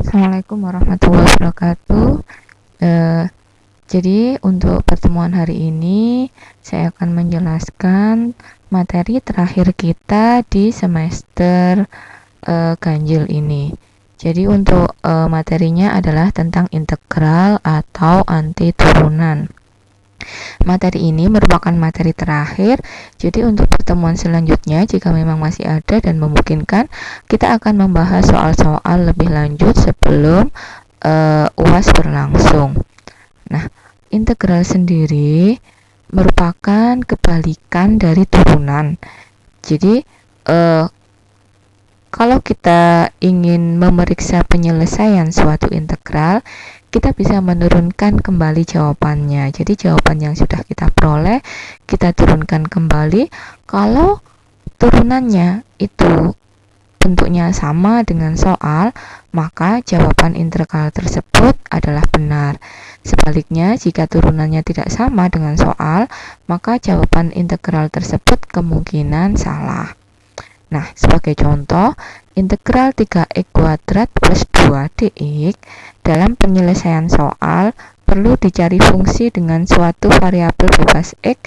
Assalamualaikum warahmatullahi wabarakatuh. Jadi untuk pertemuan hari ini saya akan menjelaskan materi terakhir kita di semester ganjil ini. Jadi untuk materinya adalah tentang integral atau anti turunan. Materi ini merupakan materi terakhir, jadi untuk pertemuan selanjutnya jika memang masih ada dan memungkinkan, kita akan membahas soal-soal lebih lanjut sebelum UAS berlangsung. Nah, integral sendiri merupakan kebalikan dari turunan. Jadi kalau kita ingin memeriksa penyelesaian suatu integral, kita bisa menurunkan kembali jawabannya. Jadi jawaban yang sudah kita peroleh, kita turunkan kembali. Kalau turunannya itu bentuknya sama dengan soal, maka jawaban integral tersebut adalah benar. Sebaliknya, jika turunannya tidak sama dengan soal, maka jawaban integral tersebut kemungkinan salah. Nah, sebagai contoh, integral 3x kuadrat plus 2dx dalam penyelesaian soal perlu dicari fungsi dengan suatu variabel bebas x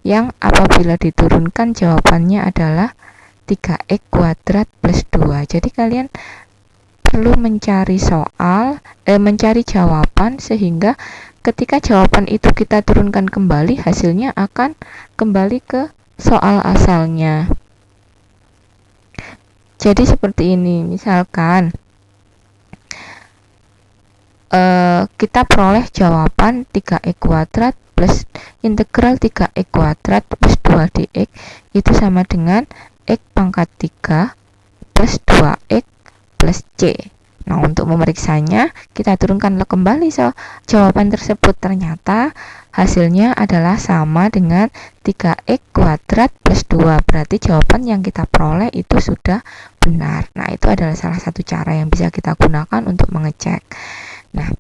yang apabila diturunkan jawabannya adalah 3x kuadrat plus 2. Jadi kalian perlu mencari mencari jawaban sehingga ketika jawaban itu kita turunkan kembali, hasilnya akan kembali ke soal asalnya. Jadi seperti ini, misalkan kita peroleh jawaban 3x kuadrat plus integral 3x kuadrat plus 2dx itu sama dengan x pangkat 3 plus 2x plus c. Nah, untuk memeriksanya, kita turunkan kembali jawaban tersebut. Ternyata hasilnya adalah sama dengan 3x kuadrat plus 2. Berarti jawaban yang kita peroleh itu sudah benar. Nah, itu adalah salah satu cara yang bisa kita gunakan untuk mengecek. Nah,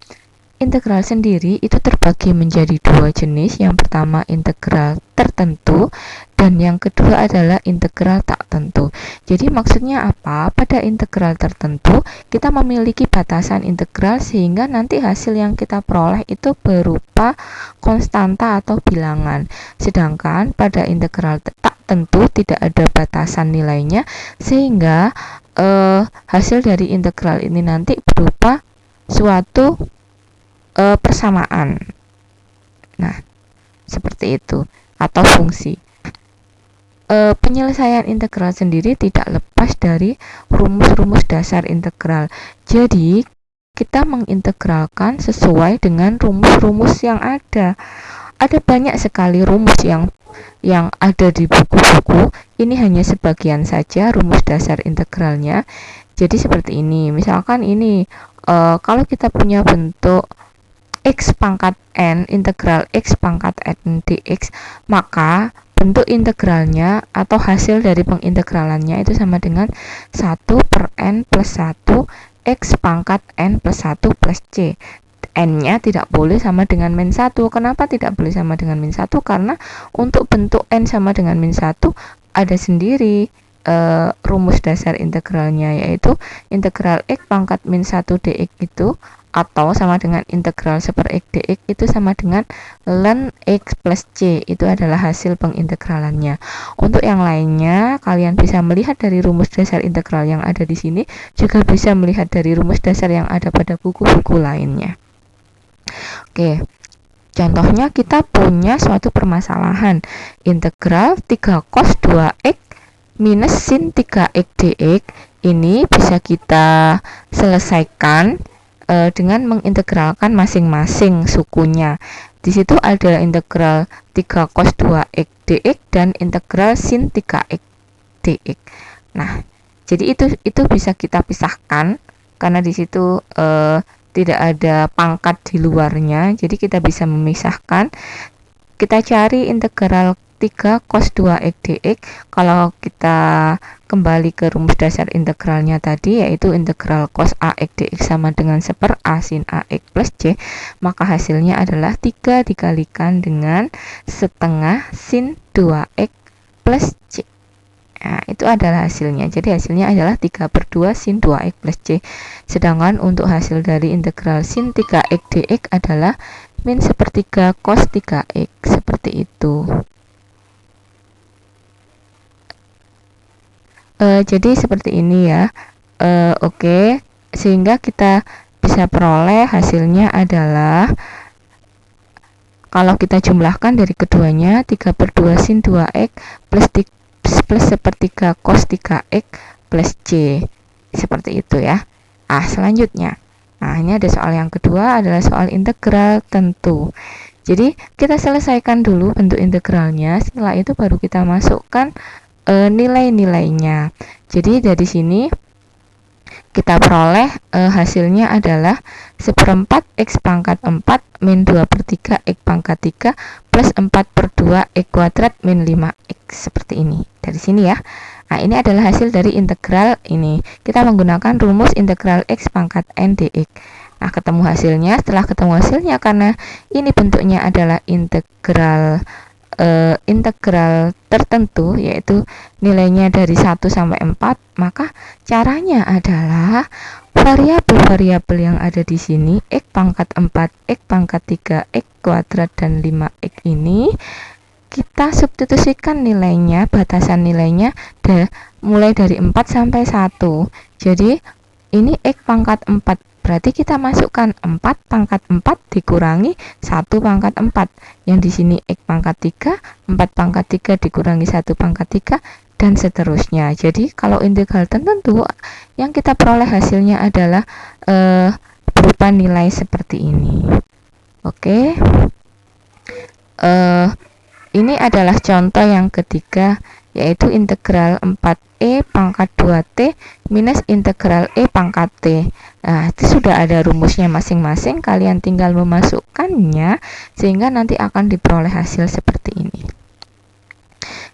integral sendiri itu terbagi menjadi dua jenis. Yang pertama integral tertentu dan yang kedua adalah integral tak tentu. Jadi maksudnya apa? Pada integral tertentu kita memiliki batasan integral sehingga nanti hasil yang kita peroleh itu berupa konstanta atau bilangan. Sedangkan pada integral tak tentu tidak ada batasan nilainya sehingga hasil dari integral ini nanti berupa suatu persamaan. Nah, seperti itu, atau fungsi. Penyelesaian integral sendiri tidak lepas dari rumus-rumus dasar integral. Jadi, kita mengintegralkan sesuai dengan rumus-rumus yang ada. Ada banyak sekali rumus yang ada di buku-buku. Ini hanya sebagian saja rumus dasar integralnya. Jadi seperti ini. Misalkan ini, kalau kita punya bentuk x pangkat n, integral x pangkat n dx, maka bentuk integralnya atau hasil dari pengintegralannya itu sama dengan 1 per n plus 1 x pangkat n plus 1 plus c. N-nya tidak boleh sama dengan min 1. Kenapa tidak boleh sama dengan min 1? Karena untuk bentuk n sama dengan min 1 ada sendiri rumus dasar integralnya, yaitu integral x pangkat min 1 dx itu atau sama dengan integral super x dx itu sama dengan ln x plus c. Itu adalah hasil pengintegralannya. Untuk yang lainnya, kalian bisa melihat dari rumus dasar integral yang ada di sini, juga bisa melihat dari rumus dasar yang ada pada buku-buku lainnya. Oke, contohnya kita punya suatu permasalahan integral 3 cos 2x minus sin 3x dx. Ini bisa kita selesaikan dengan mengintegralkan masing-masing sukunya. Di situ ada integral 3 cos 2x dx dan integral sin 3x dx. Nah, jadi itu bisa kita pisahkan karena di situ tidak ada pangkat di luarnya. Jadi kita bisa memisahkan. Kita cari integral 3 cos 2x dx. Kalau kita kembali ke rumus dasar integralnya tadi, yaitu integral cos ax dx sama dengan 1 per a sin ax plus c, maka hasilnya adalah 3 dikalikan dengan setengah sin 2x plus c. Nah, itu adalah hasilnya. Jadi hasilnya adalah 3/2 sin 2x plus c. Sedangkan untuk hasil dari integral sin 3x dx adalah min sepertiga cos 3x. Seperti itu. Jadi seperti ini ya. Oke. Sehingga kita bisa peroleh hasilnya adalah, kalau kita jumlahkan dari keduanya, 3/2 sin 2x plus sepertiga cos 3x plus c. Seperti itu ya. Selanjutnya. Ini ada soal yang kedua, adalah soal integral tentu. Jadi kita selesaikan dulu bentuk integralnya, setelah itu baru kita masukkan nilai-nilainya. Jadi dari sini kita peroleh hasilnya adalah 1/4 x pangkat 4 min 2/3 x pangkat 3 plus 4/2 x kuadrat min 5x. Seperti ini. Dari sini ya. Ini adalah hasil dari integral ini. Kita menggunakan rumus integral x pangkat n dx. Ketemu hasilnya. Setelah ketemu hasilnya, karena ini bentuknya adalah integral tertentu, yaitu nilainya dari 1 sampai 4, maka caranya adalah variabel-variabel yang ada di sini, x pangkat 4, x pangkat 3, x kuadrat, dan 5x ini kita substitusikan nilainya, batasan nilainya mulai dari 4 sampai 1. Jadi ini x pangkat 4, berarti kita masukkan 4 pangkat 4 dikurangi 1 pangkat 4. Yang di sini x pangkat 3, 4 pangkat 3 dikurangi 1 pangkat 3, dan seterusnya. Jadi kalau integral tertentu, yang kita peroleh hasilnya adalah berupa nilai seperti ini. Oke. Ini adalah contoh yang ketiga, yaitu integral 4e pangkat 2t minus integral e pangkat t. Itu sudah ada rumusnya masing-masing, kalian tinggal memasukkannya sehingga nanti akan diperoleh hasil seperti ini.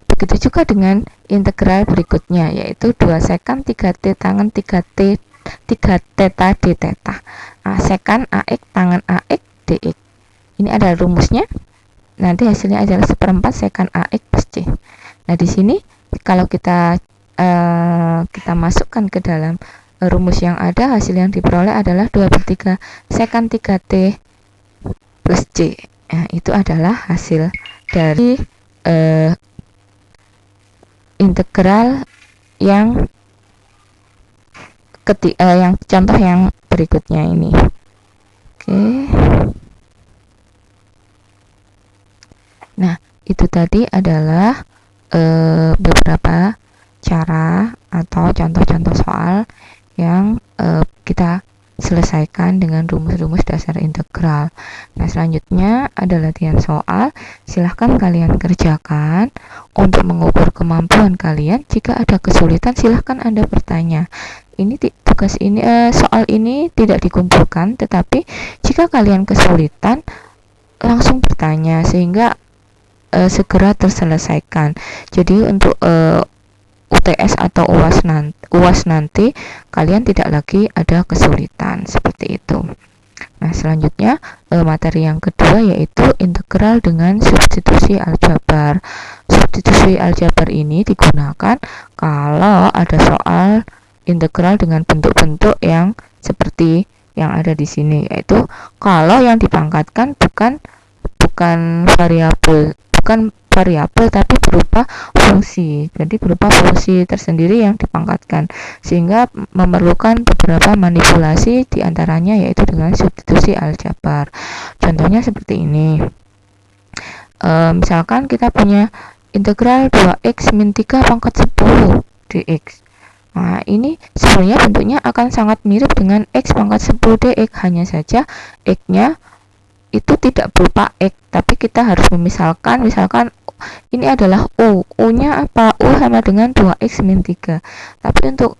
Begitu juga dengan integral berikutnya, yaitu 2 sekan 3t tangan 3 theta d theta. Sekan ax tangan ax dx. Ini adalah rumusnya. Nanti hasilnya adalah 1/4 sekan ax plus c. Di sini kalau kita masukkan ke dalam rumus yang ada, hasil yang diperoleh adalah 2/3 sekan 3t plus c. Itu adalah hasil dari integral yang contoh yang berikutnya ini. Oke. Itu tadi adalah beberapa cara atau contoh-contoh soal yang kita selesaikan dengan rumus-rumus dasar integral. Selanjutnya ada latihan soal. Silahkan kalian kerjakan untuk mengukur kemampuan kalian. Jika ada kesulitan, silahkan Anda bertanya. Soal ini tidak dikumpulkan, tetapi jika kalian kesulitan, langsung bertanya sehingga segera terselesaikan. Jadi untuk UTS atau UAS nanti kalian tidak lagi ada kesulitan seperti itu. Selanjutnya materi yang kedua, yaitu integral dengan substitusi aljabar. Substitusi aljabar ini digunakan kalau ada soal integral dengan bentuk-bentuk yang seperti yang ada di sini, yaitu kalau yang dipangkatkan bukan variabel tapi berupa fungsi. Jadi berupa fungsi tersendiri yang dipangkatkan, sehingga memerlukan beberapa manipulasi, diantaranya yaitu dengan substitusi aljabar. Contohnya seperti ini. Misalkan kita punya integral 2x min 3 pangkat 10 dx. Ini sebenarnya bentuknya akan sangat mirip dengan x pangkat 10 dx, hanya saja x-nya itu tidak berupa x, tapi kita harus misalkan ini adalah u-nya apa? U sama dengan 2x min 3. Tapi untuk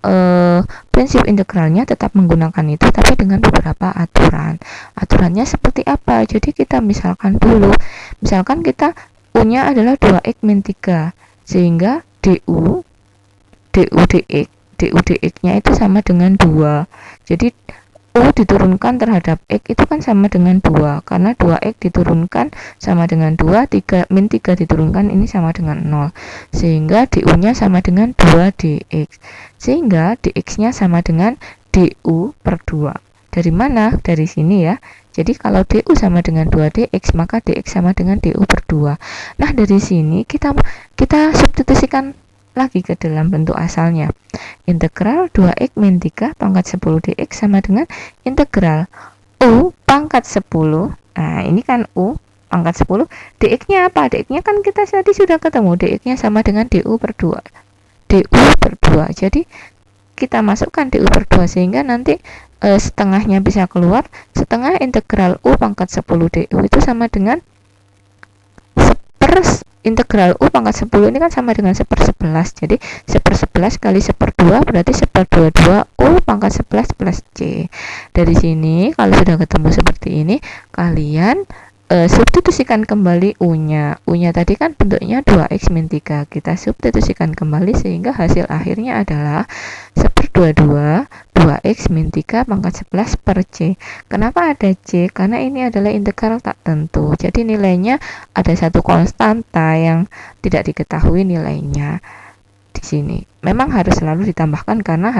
prinsip integralnya tetap menggunakan itu, tapi dengan beberapa aturan. Aturannya seperti apa? Jadi kita misalkan kita u-nya adalah 2x min 3, sehingga dx-nya itu sama dengan 2. Jadi U diturunkan terhadap X itu kan sama dengan 2, karena 2X diturunkan sama dengan 2, 3 min 3 diturunkan ini sama dengan 0, sehingga DU nya sama dengan 2 DX, sehingga DX nya sama dengan DU per 2. Dari mana? Dari sini ya. Jadi kalau DU sama dengan 2 DX, maka DX sama dengan DU per 2. Nah, dari sini kita substitusikan lagi ke dalam bentuk asalnya. Integral 2x min 3 pangkat 10 dx sama dengan integral U pangkat 10. Nah, ini kan U pangkat 10. dx-nya apa? Dx-nya kan kita tadi sudah ketemu. Dx-nya sama dengan du per 2. du per 2. Jadi, kita masukkan du per 2 sehingga nanti setengahnya bisa keluar. Setengah integral U pangkat 10 du itu sama dengan integral U pangkat 10 ini kan sama dengan 1/11. Jadi 1/11 kali 1/2 berarti 1/22 U pangkat 11 plus C. Dari sini kalau sudah ketemu seperti ini, kalian substitusikan kembali U-nya. U-nya tadi kan bentuknya 2x min 3. Kita substitusikan kembali sehingga hasil akhirnya adalah 1/22 2x min 3 pangkat 11 per C. Kenapa ada C? Karena ini adalah integral tak tentu. Jadi nilainya ada satu konstanta yang tidak diketahui nilainya di sini. Memang harus selalu ditambahkan karena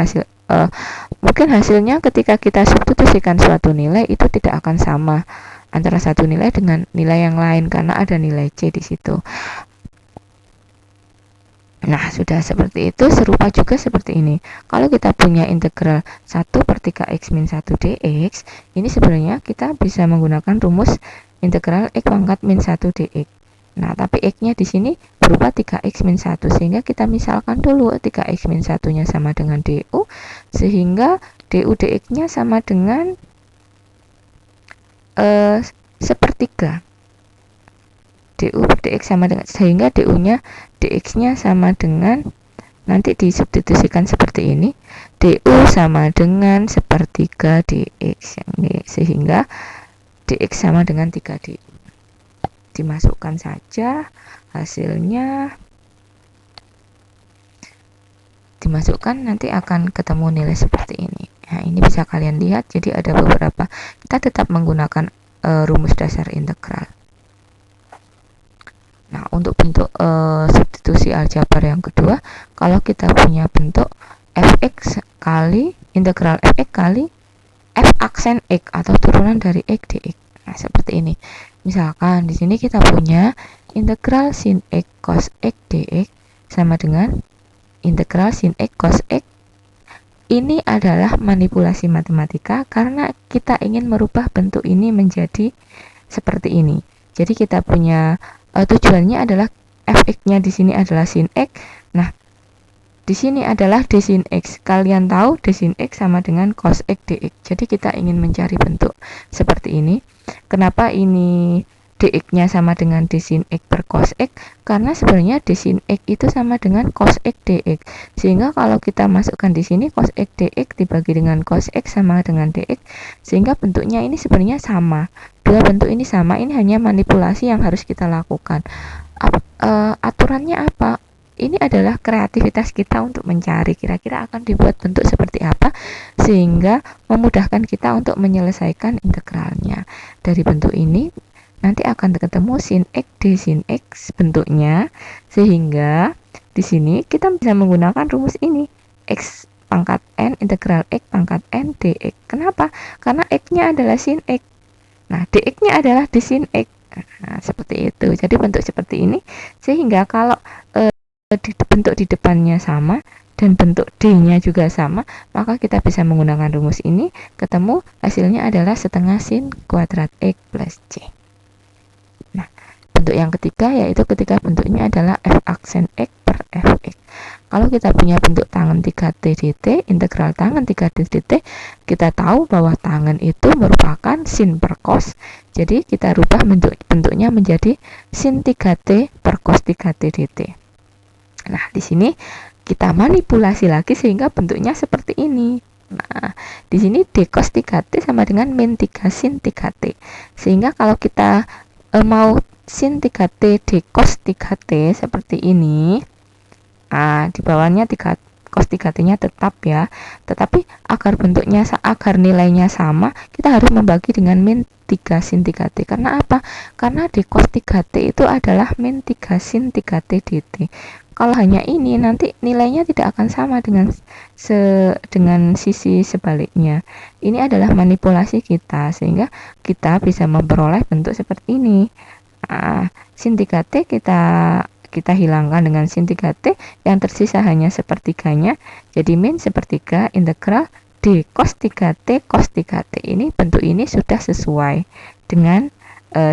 mungkin hasilnya ketika kita substitusikan suatu nilai itu tidak akan sama antara satu nilai dengan nilai yang lain karena ada nilai C di situ. Nah, sudah seperti itu, serupa juga seperti ini. Kalau kita punya integral 1/3x min 1 dx, ini sebenarnya kita bisa menggunakan rumus integral x pangkat min 1 dx. Nah, tapi x-nya di sini berupa 3x min 1, sehingga kita misalkan dulu 3x min 1-nya sama dengan du, sehingga du dx-nya sama dengan 1/3. du per dx sama dengan, sehingga du-nya dx-nya sama dengan, nanti disubstitusikan seperti ini, du sama dengan 1/3 dx, sehingga dx sama dengan 3 du. Dimasukkan saja hasilnya, dimasukkan, nanti akan ketemu nilai seperti ini. Nah, ini bisa kalian lihat, jadi ada beberapa, kita tetap menggunakan rumus dasar integral. Nah, untuk bentuk substitusi aljabar yang kedua, kalau kita punya bentuk fx kali integral fx kali f aksen x atau turunan dari x dx. Nah, seperti ini. Misalkan di sini kita punya integral sin x cos x dx sama dengan integral sin x cos x. Ini adalah manipulasi matematika karena kita ingin merubah bentuk ini menjadi seperti ini. Jadi kita punya tujuannya adalah fx-nya di sini adalah sin x. Nah, di sini adalah d sin x. Kalian tahu d sin x sama dengan cos x dx. Jadi kita ingin mencari bentuk seperti ini. Kenapa ini dx-nya sama dengan d sin x per cos x? Karena sebenarnya d sin x itu sama dengan cos x dx. Sehingga kalau kita masukkan di sini cos x dx dibagi dengan cos x sama dengan dx, sehingga bentuknya ini sebenarnya sama. Dua bentuk ini sama, ini hanya manipulasi yang harus kita lakukan. Aturannya apa? Ini adalah kreativitas kita untuk mencari kira-kira akan dibuat bentuk seperti apa sehingga memudahkan kita untuk menyelesaikan integralnya. Dari bentuk ini nanti akan ketemu sin x d sin x bentuknya, sehingga di sini kita bisa menggunakan rumus ini, x pangkat n integral x pangkat n dx. Kenapa? Karena x-nya adalah sin x. Nah, dx-nya adalah d sin x. Nah, seperti itu. Jadi bentuk seperti ini, sehingga kalau bentuk di depannya sama dan bentuk D-nya juga sama, maka kita bisa menggunakan rumus ini, ketemu hasilnya adalah setengah sin kuadrat X plus C. Nah, bentuk yang ketiga yaitu ketika bentuknya adalah f aksen X per fx. Kalau kita punya bentuk tangen 3t dt, integral tangen 3t dt, kita tahu bahwa tangen itu merupakan sin per cos. Jadi kita rubah bentuknya menjadi sin 3t per cos 3t dt. Nah, di sini kita manipulasi lagi sehingga bentuknya seperti ini. Nah, di sini d cos 3t sama dengan min 3 sin 3t. Sehingga kalau kita mau sin 3t d cos 3t seperti ini, nah, di bawahnya 3 cos 3t-nya tetap ya. Tetapi agar nilainya sama, kita harus membagi dengan min 3 sin 3t. Karena apa? Karena di cos 3t itu adalah min 3 sin 3t dt. Kalau hanya ini, nanti nilainya tidak akan sama dengan sisi sebaliknya. Ini adalah manipulasi kita, sehingga kita bisa memperoleh bentuk seperti ini. Nah, sin 3t kita hilangkan dengan sin 3t, yang tersisa hanya sepertiganya, jadi min sepertiga integral d cos 3t cos 3t. Ini bentuk ini sudah sesuai dengan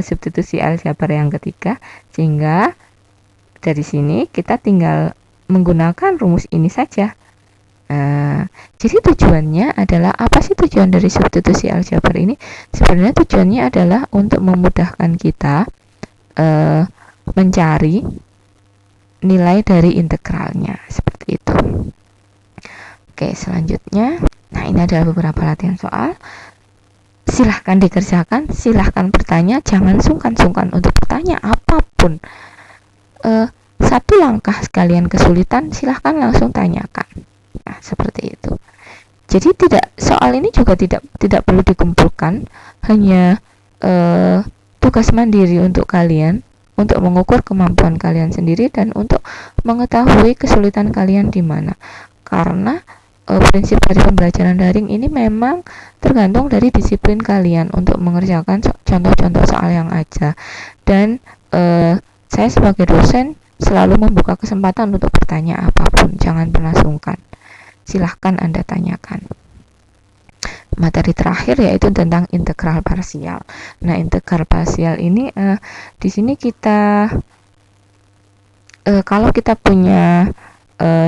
substitusi aljabar yang ketiga, sehingga dari sini kita tinggal menggunakan rumus ini saja. Jadi tujuannya adalah, apa sih tujuan dari substitusi aljabar ini? Sebenarnya tujuannya adalah untuk memudahkan kita mencari nilai dari integralnya, seperti itu. Oke, selanjutnya, nah ini adalah beberapa latihan soal. Silahkan dikerjakan, silahkan bertanya, jangan sungkan-sungkan untuk bertanya apapun. Satu langkah sekalian kesulitan, silahkan langsung tanyakan. Nah, seperti itu. Jadi soal ini juga tidak perlu dikumpulkan, hanya tugas mandiri untuk kalian, untuk mengukur kemampuan kalian sendiri dan untuk mengetahui kesulitan kalian di mana. Karena prinsip dari pembelajaran daring ini memang tergantung dari disiplin kalian untuk mengerjakan contoh-contoh soal yang ada. Dan saya sebagai dosen selalu membuka kesempatan untuk bertanya apapun, jangan pernah sungkan. Silahkan Anda tanyakan. Materi terakhir yaitu tentang integral parsial. Nah, integral parsial ini di sini kita kalau kita punya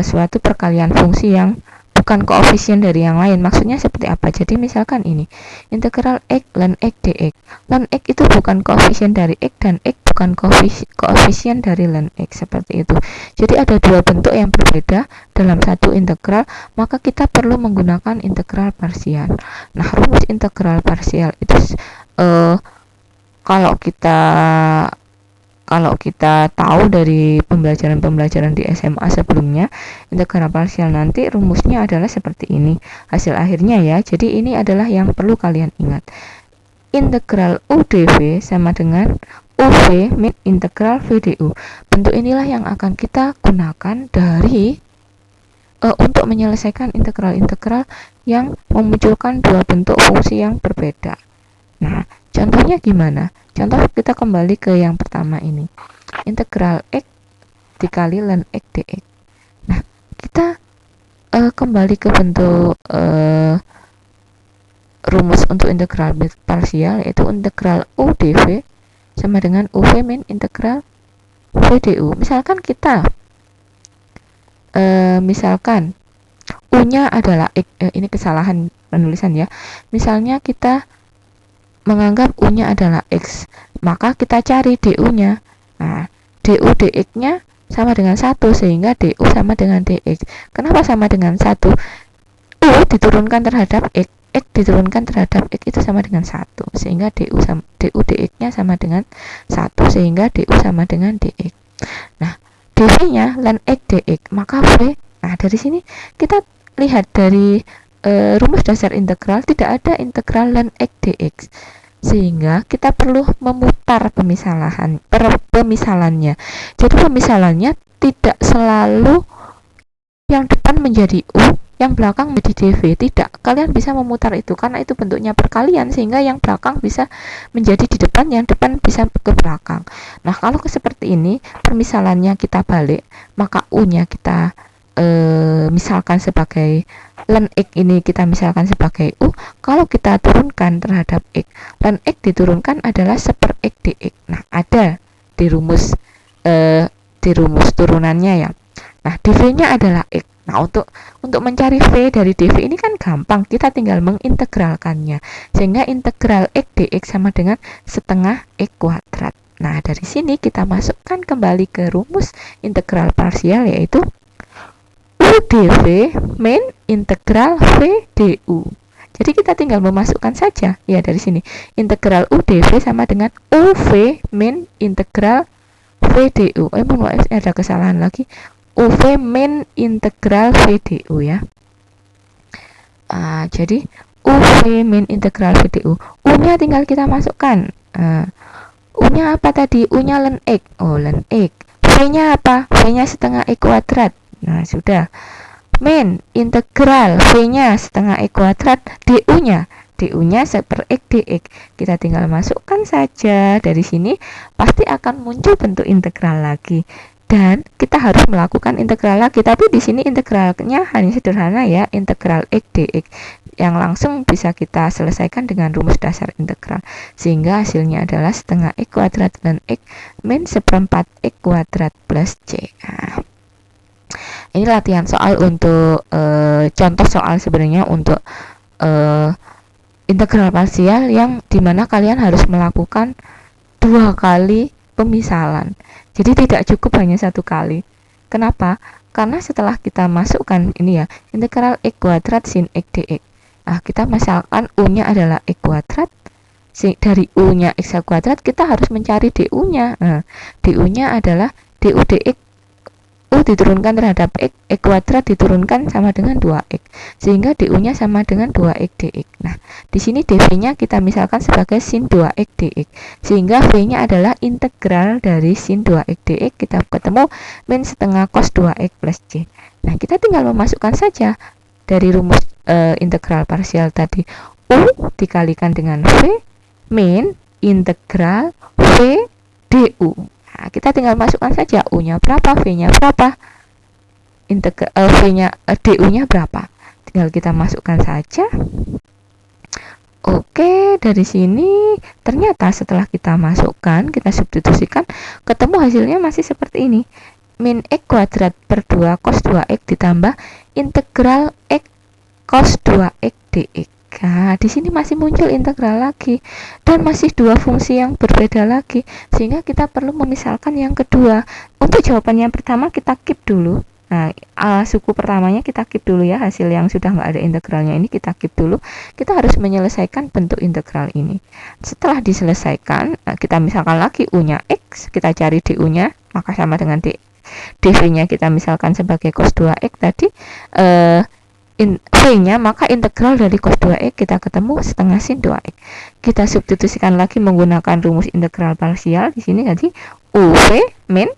suatu perkalian fungsi yang bukan koefisien dari yang lain, maksudnya seperti apa? Jadi misalkan ini integral x ln x dx. Ln x itu bukan koefisien dari x dan x bukan koefisien dari ln x, seperti itu. Jadi ada dua bentuk yang berbeda dalam satu integral, maka kita perlu menggunakan integral parsial. Nah, rumus integral parsial itu kalau kita tahu dari pembelajaran di SMA sebelumnya, integral parsial nanti rumusnya adalah seperti ini hasil akhirnya ya. Jadi ini adalah yang perlu kalian ingat. Integral u dv sama dengan uv min integral v du. Bentuk inilah yang akan kita gunakan untuk menyelesaikan integral-integral yang memunculkan dua bentuk fungsi yang berbeda. Nah, contohnya gimana? Contoh, kita kembali ke yang pertama ini. Integral x dikali ln x dx. Nah, kita kembali ke bentuk rumus untuk integral parsial, yaitu integral u dv sama dengan uv min integral v du. Misalkan kita misalkan u-nya adalah x, ini kesalahan penulisan ya. Misalnya kita menganggap u-nya adalah x, maka kita cari du-nya. Nah, du dx-nya sama dengan 1, sehingga du sama dengan dx. Kenapa sama dengan 1? U diturunkan terhadap x, x diturunkan terhadap x itu sama dengan 1, sehingga du dx-nya sama dengan 1, sehingga du sama dengan dx. Nah, dv-nya ln x dx, maka v. Nah, dari sini kita lihat dari rumus dasar integral tidak ada integral ln x dx, sehingga kita perlu memutar pemisalannya. Jadi pemisalannya tidak selalu yang depan menjadi u, yang belakang menjadi dv, tidak. Kalian bisa memutar itu karena itu bentuknya perkalian, sehingga yang belakang bisa menjadi di depan, yang depan bisa ke belakang. Nah, kalau seperti ini permisalannya kita balik, maka u-nya kita misalkan sebagai ln x, ini kita misalkan sebagai u. Kalau kita turunkan terhadap x, ln x diturunkan adalah seper x dx. Nah, ada di rumus turunannya ya. Nah, dv-nya adalah x. Nah, untuk mencari v dari dv ini kan gampang, kita tinggal mengintegralkannya, sehingga integral x dx sama dengan setengah x kuadrat. Nah, dari sini kita masukkan kembali ke rumus integral parsial, yaitu u dv min integral v du. Jadi kita tinggal memasukkan saja ya dari sini. Integral u dv sama dengan uv min integral v du. Mohon maaf, ada kesalahan lagi. UV min integral V du ya. Jadi UV min integral V du. U-nya tinggal kita masukkan. U-nya apa tadi? U-nya ln X. Oh, ln X. V-nya apa? V-nya setengah X kuadrat. Nah, sudah. Min integral V-nya setengah X kuadrat, du-nya per X dx. Kita tinggal masukkan saja. Dari sini pasti akan muncul bentuk integral lagi. Dan kita harus melakukan integral lagi. Tapi di sini integralnya hanya sederhana ya, integral X dx. Yang langsung bisa kita selesaikan dengan rumus dasar integral. Sehingga hasilnya adalah setengah X kuadrat ln X min seperempat X kuadrat plus C. Ini latihan soal untuk contoh soal sebenarnya untuk integral parsial yang dimana kalian harus melakukan 2 kali pemisalan. Jadi tidak cukup hanya 1 kali. Kenapa? Karena setelah kita masukkan ini ya, integral X kuadrat sin X dx. Kita misalkan U-nya adalah X kuadrat. Dari U-nya X kuadrat kita harus mencari du-nya. Du-nya adalah du dx. U diturunkan terhadap X kuadrat diturunkan sama dengan 2X. Sehingga du-nya sama dengan 2X dx. Nah, di sini dv-nya kita misalkan sebagai sin 2X dx. Sehingga v-nya adalah integral dari sin 2X dx. Kita ketemu min setengah cos 2X plus C. Nah, kita tinggal memasukkan saja dari rumus integral parsial tadi. U dikalikan dengan V min integral V du. Kita tinggal masukkan saja U-nya berapa, V-nya berapa, V-nya du-nya berapa. Tinggal kita masukkan saja. Oke, dari sini ternyata setelah kita masukkan, kita substitusikan, ketemu hasilnya masih seperti ini. Min X kuadrat per 2 cos 2X ditambah integral X cos 2X dx. Nah, di sini masih muncul integral lagi dan masih 2 fungsi yang berbeda lagi, sehingga kita perlu memisalkan yang kedua. Untuk jawaban yang pertama kita keep dulu. Nah, suku pertamanya kita keep dulu ya, hasil yang sudah nggak ada integralnya ini kita keep dulu. Kita harus menyelesaikan bentuk integral ini. Setelah diselesaikan, kita misalkan lagi U-nya X, kita cari du-nya, maka sama dengan dv-nya kita misalkan sebagai cos 2X tadi. V-nya maka integral dari cos 2X kita ketemu setengah sin 2X. Kita substitusikan lagi menggunakan rumus integral parsial. Di sini jadi UV min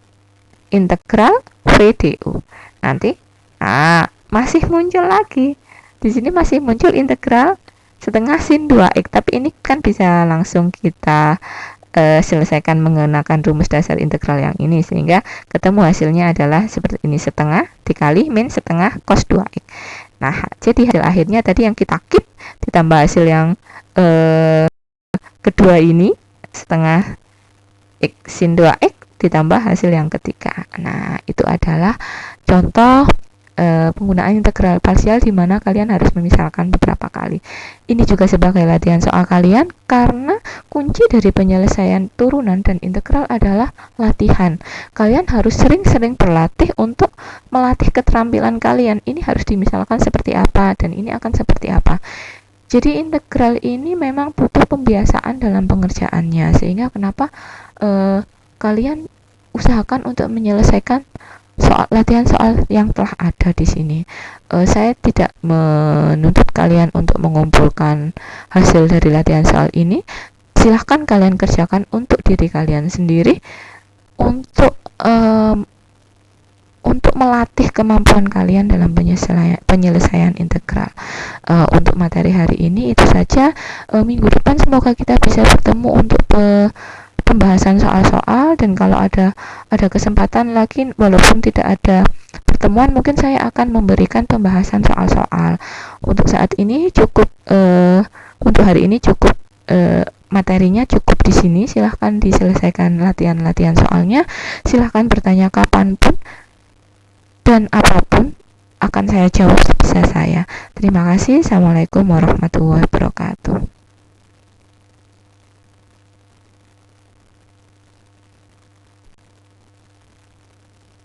integral V du. Nanti masih muncul lagi. Di sini masih muncul integral setengah sin 2X, tapi ini kan bisa langsung kita selesaikan menggunakan rumus dasar integral yang ini, sehingga ketemu hasilnya adalah seperti ini, setengah dikali min setengah cos 2X. Nah, jadi hasil akhirnya tadi yang kita keep ditambah hasil yang kedua ini setengah X sin 2X ditambah hasil yang ketiga. Nah, itu adalah contoh penggunaan integral parsial di mana kalian harus memisalkan beberapa kali. Ini juga sebagai latihan soal kalian, karena kunci dari penyelesaian turunan dan integral adalah latihan. Kalian harus sering-sering berlatih untuk melatih keterampilan kalian. Ini harus dimisalkan seperti apa dan ini akan seperti apa. Jadi integral ini memang butuh pembiasaan dalam pengerjaannya, sehingga kenapa kalian usahakan untuk menyelesaikan latihan soal yang telah ada di sini. Saya tidak menuntut kalian untuk mengumpulkan hasil dari latihan soal ini. Silahkan kalian kerjakan untuk diri kalian sendiri, untuk melatih kemampuan kalian dalam penyelesaian integral. Untuk materi hari ini itu saja. Minggu depan semoga kita bisa bertemu untuk pembahasan soal-soal, dan kalau ada kesempatan lagi walaupun tidak ada pertemuan, mungkin saya akan memberikan pembahasan soal-soal. Untuk saat ini cukup, untuk hari ini cukup, materinya cukup di sini. Silahkan diselesaikan latihan-latihan soalnya, silahkan bertanya kapanpun dan apapun akan saya jawab sebisa saya. Terima kasih. Assalamualaikum warahmatullahi wabarakatuh.